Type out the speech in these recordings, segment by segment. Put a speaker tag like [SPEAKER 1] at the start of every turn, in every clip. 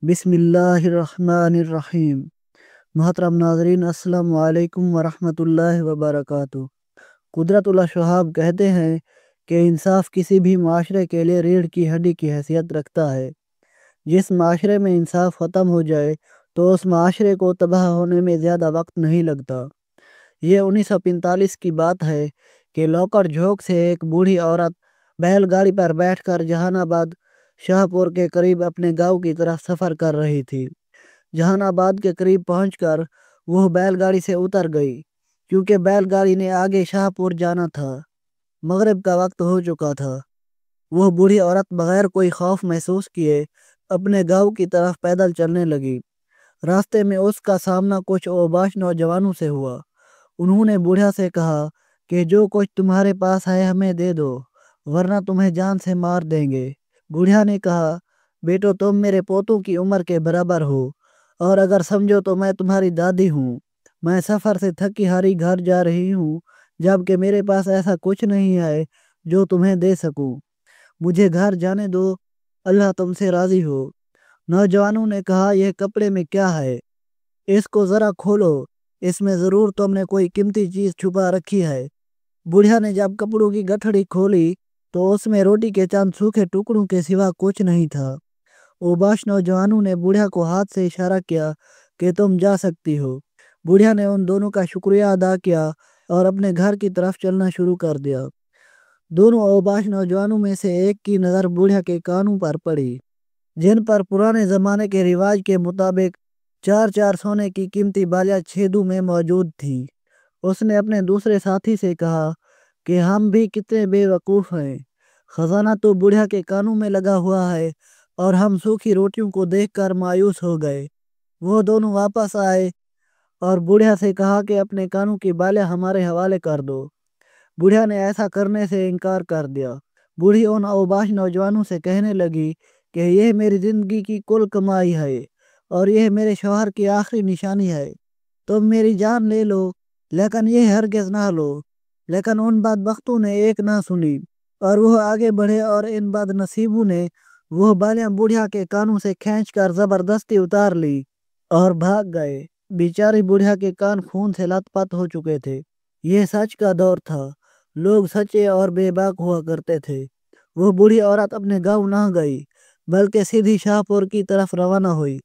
[SPEAKER 1] बिस्मिल्लाहिर्रहमानिर्रहीम। मोहतरम नाज़रीन, अस्सलाम वालेकुम वरहमतुल्लाहि वबरकातुहू। कुदरतुल्लाह शहाब कहते हैं कि इंसाफ किसी भी माशरे के लिए रीढ़ की हड्डी की हैसियत रखता है। जिस माशरे में इंसाफ ख़त्म हो जाए तो उस माशरे को तबाह होने में ज़्यादा वक्त नहीं लगता। ये 1945 की बात है कि लौकर झोंक से एक बूढ़ी औरत बैलगाड़ी पर बैठकर जहानाबाद शाहपुर के करीब अपने गांव की तरफ सफ़र कर रही थी। जहानाबाद के करीब पहुंचकर वह बैलगाड़ी से उतर गई, क्योंकि बैलगाड़ी ने आगे शाहपुर जाना था। मगरिब का वक्त हो चुका था। वह बूढ़ी औरत बगैर कोई खौफ महसूस किए अपने गांव की तरफ पैदल चलने लगी। रास्ते में उसका सामना कुछ ओबाश नौजवानों से हुआ। उन्होंने बूढ़ा से कहा कि जो कुछ तुम्हारे पास है हमें दे दो, वरना तुम्हें जान से मार देंगे। बूढ़ा ने कहा, बेटो, तुम मेरे पोतों की उम्र के बराबर हो, और अगर समझो तो मैं तुम्हारी दादी हूँ। मैं सफ़र से थकी हारी घर जा रही हूँ, जबकि मेरे पास ऐसा कुछ नहीं है जो तुम्हें दे सकूँ। मुझे घर जाने दो, अल्लाह तुमसे राज़ी हो। नौजवानों ने कहा, यह कपड़े में क्या है? इसको ज़रा खोलो, इसमें ज़रूर तुमने कोई कीमती चीज़ छुपा रखी है। बुढ़िया ने जब कपड़ों की गठड़ी खोली तो उसमें रोटी के चंद सूखे टुकड़ों के सिवा कुछ नहीं था। ओबाश नौजवानों ने बुढ़िया को हाथ से इशारा किया कि तुम जा सकती हो। बुढ़िया ने उन दोनों का शुक्रिया अदा किया और अपने घर की तरफ चलना शुरू कर दिया। दोनों ओबाश नौजवानों में से एक की नज़र बुढ़िया के कानों पर पड़ी, जिन पर पुराने ज़माने के रिवाज के मुताबिक चार चार सोने की कीमती बालियाँ छेदों में मौजूद थी। उसने अपने दूसरे साथी से कहा कि हम भी कितने बेवकूफ़ हैं। खजाना तो बुढ़िया के कानों में लगा हुआ है, और हम सूखी रोटियों को देखकर मायूस हो गए। वो दोनों वापस आए और बुढ़िया से कहा कि अपने कानों की बालियाँ हमारे हवाले कर दो। बुढ़िया ने ऐसा करने से इनकार कर दिया। बूढ़ी उन अवबाश नौजवानों से कहने लगी कि यह मेरी ज़िंदगी की कुल कमाई है, और यह मेरे शौहर की आखिरी निशानी है। तुम मेरी जान ले लो, लेकिन यह हरगिज़ ना लो। लेकिन उन बदबख्तों ने एक ना सुनी, और वह आगे बढ़े, और इन बदनसीबों ने वह बालियाँ बुढ़िया के कानों से खींचकर ज़बरदस्ती उतार ली और भाग गए। बेचारी बुढ़िया के कान खून से लथपथ हो चुके थे। यह सच का दौर था। लोग सच्चे और बेबाक हुआ करते थे। वो बूढ़ी औरत अपने गांव ना गई, बल्कि सीधी शाहपुर की तरफ रवाना हुई,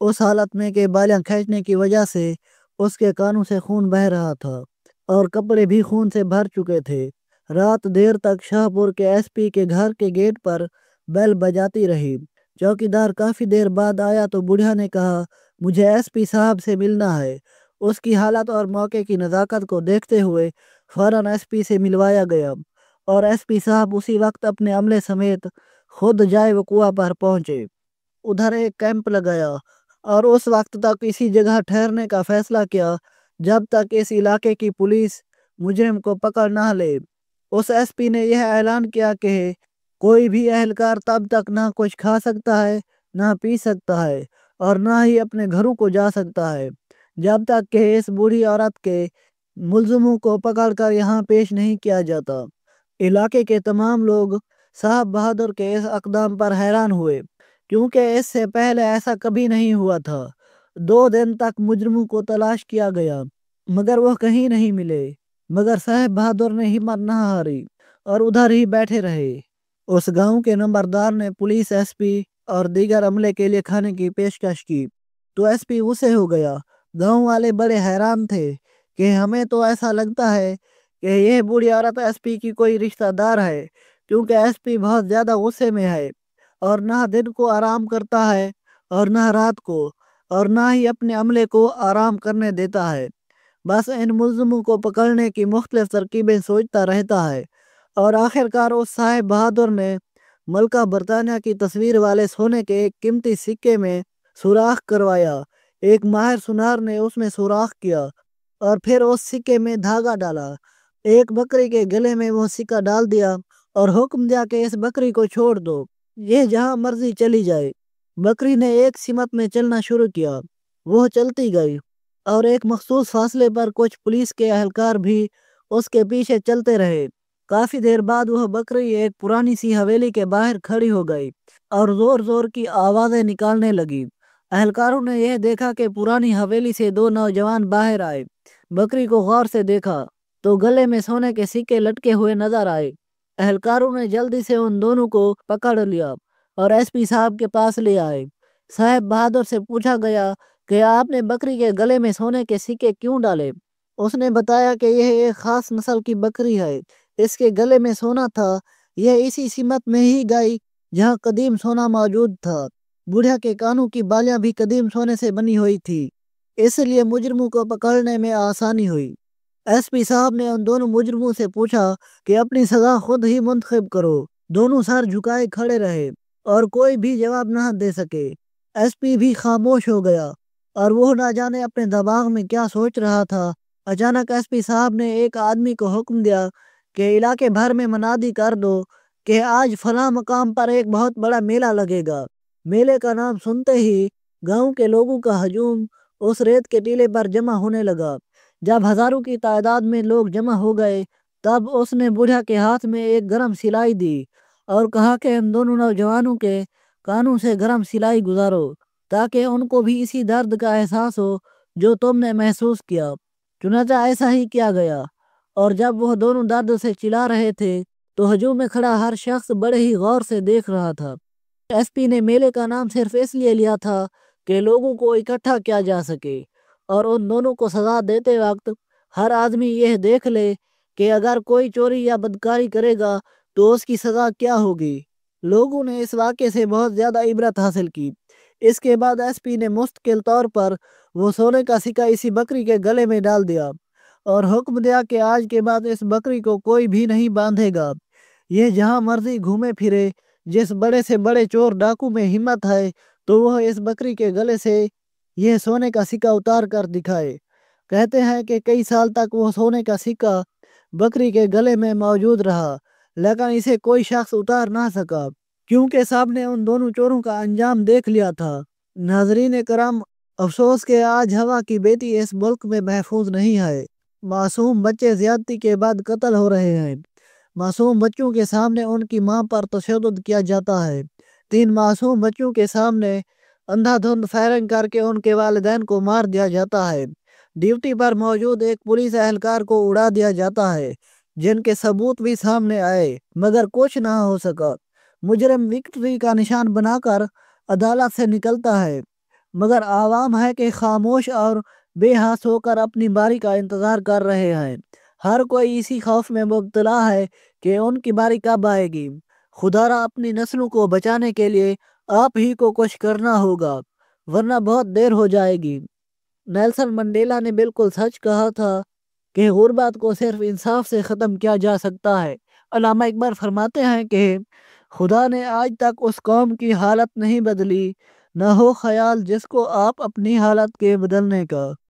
[SPEAKER 1] उस हालत में कि बालियाँ खींचने की वजह से उसके कानों से खून बह रहा था और कपड़े भी खून से भर चुके थे। रात देर तक शाहपुर के एसपी के घर के गेट पर बेल बजाती रही। चौकीदार काफ़ी देर बाद आया तो बुढ़िया ने कहा, मुझे एसपी साहब से मिलना है। उसकी हालत और मौके की नज़ाकत को देखते हुए फौरन एसपी से मिलवाया गया, और एसपी साहब उसी वक्त अपने अमले समेत खुद जाए वकुआ पर पहुंचे। उधर एक कैंप लगाया और उस वक्त तक इसी जगह ठहरने का फैसला किया जब तक इस इलाके की पुलिस मुजरिम को पकड़ ना ले। उस एसपी ने यह ऐलान किया कि कोई भी एहलकार तब तक ना कुछ खा सकता है, ना पी सकता है, और ना ही अपने घरों को जा सकता है, जब तक कि इस बूढ़ी औरत के मुल्ज़िमों को पकड़कर यहाँ पेश नहीं किया जाता। इलाके के तमाम लोग साहब बहादुर के इस अक़दाम पर हैरान हुए, क्योंकि इससे पहले ऐसा कभी नहीं हुआ था। 2 दिन तक मुजरिमों को तलाश किया गया, मगर वह कहीं नहीं मिले। मगर साहब बहादुर ने हिम्मत न हारी और उधर ही बैठे रहे। उस गांव के नंबरदार ने पुलिस, एसपी और दीगर अमले के लिए खाने की पेशकश की, तो एसपी गुस्से हो गया। गांव वाले बड़े हैरान थे कि हमें तो ऐसा लगता है कि यह बूढ़ी औरत एसपी की कोई रिश्तेदार है, क्योंकि एसपी बहुत ज़्यादा गुस्से में है, और ना दिन को आराम करता है और ना रात को, और ना ही अपने अमले को आराम करने देता है। बस इन मुल्ज़िमों को पकड़ने की मुख्तलिफ तरकीबें सोचता रहता है। और आखिरकार उस साहिब बहादुर ने मलका बरतानिया की तस्वीर वाले सोने के एक कीमती सिक्के में सुराख करवाया। एक माहिर सुनार ने उसमें सुराख किया और फिर उस सिक्के में धागा डाला। एक बकरी के गले में वो सिक्का डाल दिया और हुक्म दिया कि इस बकरी को छोड़ दो, ये जहाँ मर्जी चली जाए। बकरी ने एक सिमत में चलना शुरू किया। वो चलती गई, और एक मखसूस फासले पर कुछ पुलिस के एहलकार भी उसके पीछे चलते रहे। काफी देर बाद वह बकरी एक पुरानी सी हवेली के बाहर खड़ी हो गई और जोर जोर की आवाजें निकालने लगी। اہلکاروں نے یہ دیکھا کہ پرانی حویلی سے دو نوجوان باہر آئے۔ بکری کو غور سے دیکھا تو گلے میں سونے کے سکے لٹکے ہوئے نظر آئے۔ اہلکاروں نے جلدی سے ان دونوں کو پکڑ لیا اور ایس پی صاحب کے پاس لے آئے۔ صاحب بہادر سے پوچھا گیا کہ آپ نے بکری کے گلے میں سونے کے سکے کیوں ڈالے؟ اس نے بتایا کہ یہ ایک خاص نسل کی بکری ہے، اس کے گلے میں سونا تھا، یہ اسی سمت میں ہی گئی جہاں قدیم سونا موجود تھا۔ بوڑھا کے کانوں کی بالیاں بھی قدیم سونے سے بنی ہوئی تھی، اس لیے مجرموں کو پکڑنے میں آسانی ہوئی۔ ایس پی صاحب نے ان دونوں مجرموں سے پوچھا کہ اپنی سزا خود ہی منتخب کرو۔ دونوں سر جھکائے کھڑے رہے اور کوئی بھی جواب نہ دے سکے۔ ایس پی بھی خاموش ہو گیا اور وہ نہ جانے اپنے دماغ میں کیا سوچ رہا تھا۔ اچانک ایس پی صاحب نے ایک آدمی کو حکم دیا کہ علاقے بھر میں منادی کر دو کہ آج فلاں مقام پر ایک بہت بڑا میلہ لگے گا۔ میلے کا نام سنتے ہی گاؤں کے لوگوں کا ہجوم اس ریت کے ٹیلے پر جمع ہونے لگا۔ جب ہزاروں کی تعداد میں لوگ جمع ہو گئے تب اس نے بوڑھا کے ہاتھ میں ایک گرم سلائی دی اور کہا کہ ان دونوں نوجوانوں کے کانوں سے گرم سلائی گزارو تاکہ ان کو بھی اسی درد کا احساس ہو جو تم نے محسوس کیا۔ چنانچہ ایسا ہی کیا گیا، اور جب وہ دونوں درد سے چلا رہے تھے تو ہجوم میں کھڑا ہر شخص بڑے ہی غور سے دیکھ رہا تھا۔ ایس پی نے میلے کا نام صرف اس لیے لیا تھا کہ لوگوں کو اکٹھا کیا جا سکے اور ان دونوں کو سزا دیتے وقت ہر آدمی یہ دیکھ لے کہ اگر کوئی چوری یا بدکاری کرے گا تو اس کی سزا کیا ہوگی۔ لوگوں نے اس واقعے سے بہت زیادہ عبرت حاصل کی۔ اس کے بعد ایس پی نے مستقل طور پر وہ سونے کا سکہ اسی بکری کے گلے میں ڈال دیا اور حکم دیا کہ آج کے بعد اس بکری کو کوئی بھی نہیں باندھے گا، یہ جہاں مرضی گھومے پھرے۔ جس بڑے سے بڑے چور ڈاکو میں ہمت ہے تو وہ اس بکری کے گلے سے یہ سونے کا سکہ اتار کر دکھائے۔ کہتے ہیں کہ کئی سال تک وہ سونے کا سکہ بکری کے گلے میں موجود رہا، لیکن اسے کوئی شخص اتار نہ سکا کیونکہ سب نے ان دونوں چوروں کا انجام دیکھ لیا تھا۔ ناظرین کرام، افسوس کہ آج ہوا کی بیٹی اس ملک میں محفوظ نہیں ہے۔ معصوم بچے زیادتی کے بعد قتل ہو رہے ہیں۔ معصوم بچوں کے سامنے ان کی ماں پر تشدد کیا جاتا ہے۔ 3 معصوم بچوں کے سامنے اندھا دھند فائرنگ کر کے ان کے والدین کو مار دیا جاتا ہے۔ ڈیوٹی پر موجود ایک پولیس اہلکار کو اڑا دیا جاتا ہے، جن کے ثبوت بھی سامنے آئے مگر کچھ نہ ہو سکا۔ مجرم وکٹری کا نشان بنا کر عدالت سے نکلتا ہے، مگر عوام ہے کہ خاموش اور بے حاس ہو کر اپنی باری کا انتظار کر رہے ہیں۔ ہر کوئی اسی خوف میں مبتلا ہے کہ ان کی باری کب آئے گی۔ خدا را اپنی نسلوں کو بچانے کے لیے آپ ہی کو کچھ کرنا ہوگا ورنہ بہت دیر ہو جائے گی۔ نیلسن منڈیلا نے بالکل سچ کہا تھا کہ غربت کو صرف انصاف سے ختم کیا جا سکتا ہے۔ علامہ اقبال فرماتے ہیں کہ خدا نے آج تک اس قوم کی حالت نہیں بدلی، نہ ہو خیال جس کو آپ اپنی حالت کے بدلنے کا۔